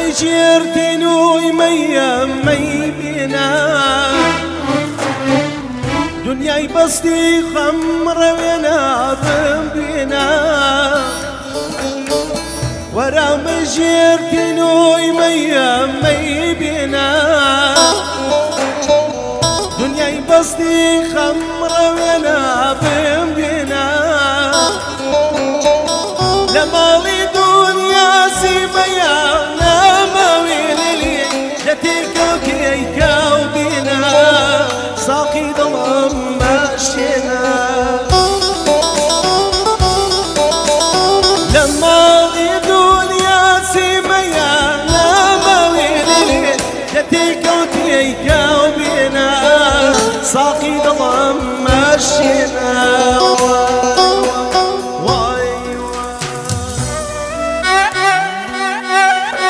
بجيرتين ويمي بينا دنياي بسطي خمر وينا بينا ورا بجيرتين ويمي بينا دنياي بسطي خمر وينا بينا لمالي دنيا سيبيا لما ويلي لتركوكي كوبينا ساقي ظلم ماشينا لمالي دنيا سيبيا لما ويلي لتركوكي كوبينا ساقي ظلم ماشينا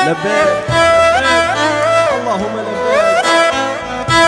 لبيك اللهم لبيك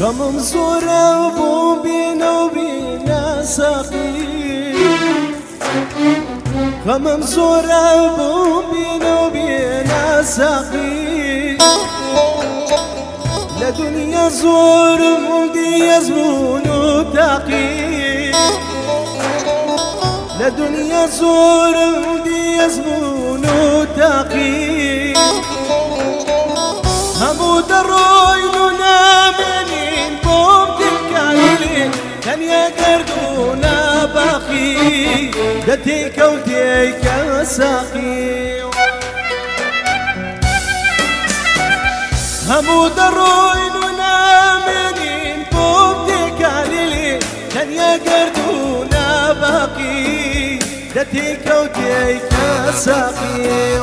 غمم زورا بو بينا وبينا ساقي غمم زورا بو بينا وبينا ساقي لا دنيا زور مودي يزمون وتاقي لا دنيا زور مودي يزمون وتاقي همو درويننا منين بومتك عليلين كان يقردونا باقي دتيك وديك ساقي همو درويننا منين بومتك عليلين كان يقردونا باقي دتيك وديك ساقي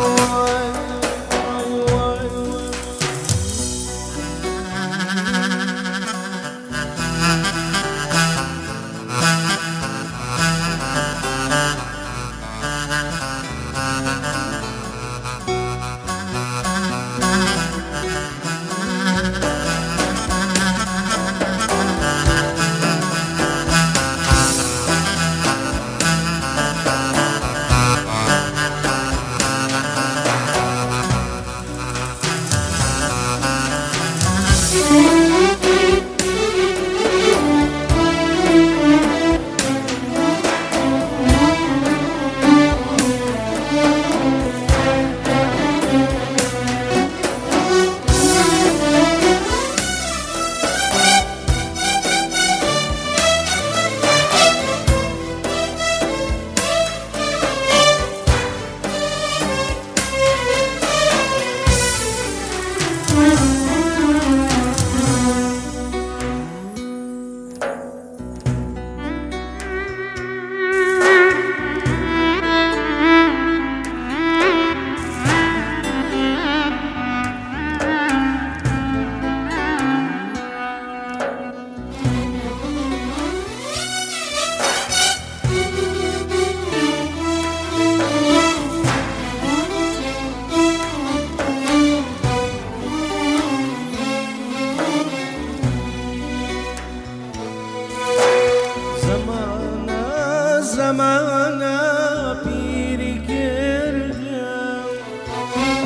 زمانا پیری کردم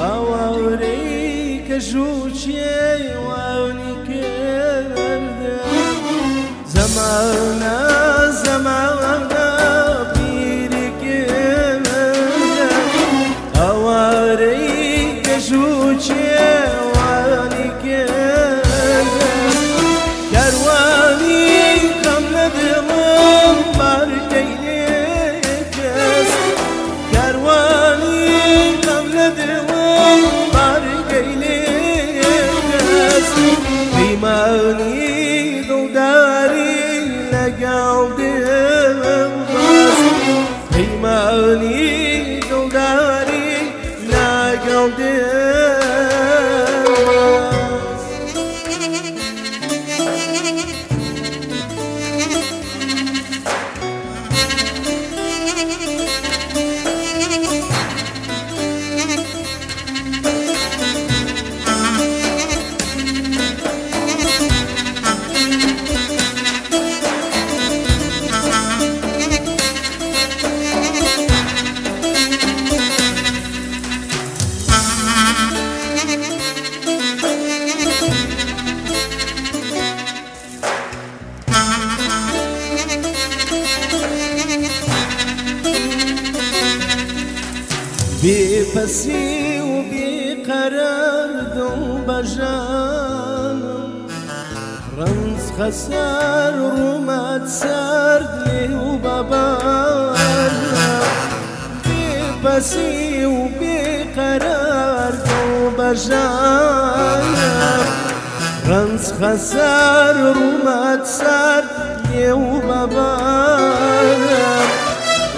آوری کجوچی وانی کردم زمانا پیری کردم آوری کجوچی وانی کردم کروانی بپسی و بیقرار دم بجانم رنز خسار رومت سرد لیو ببارم بپسی و بیقرار دم بجانم رنز خسار رومت سرد لیو ببارم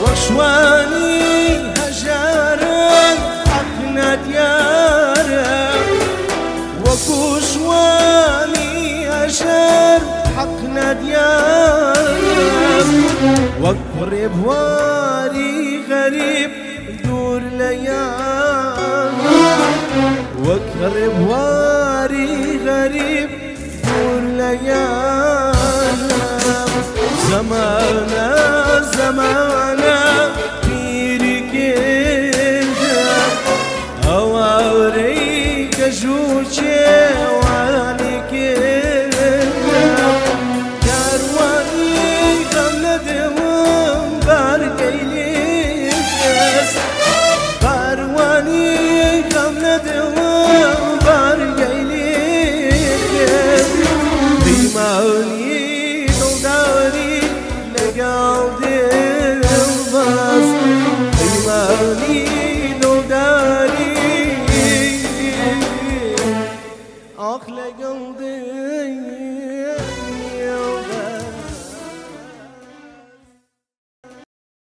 وشواني هجارا حقنا ديارا وكوشواني هجار حقنا ديارا وقرب واري غريب دور ليالي وقرب واري غريب دور ليالي زمانا زمانا پیری کرده آواره کجوچه وانی کرده کاروانی غم ندمم برگیلی کس کاروانی غم ندمم برگیلی کس دیمانی دلداری لگاو دل باز دیمانی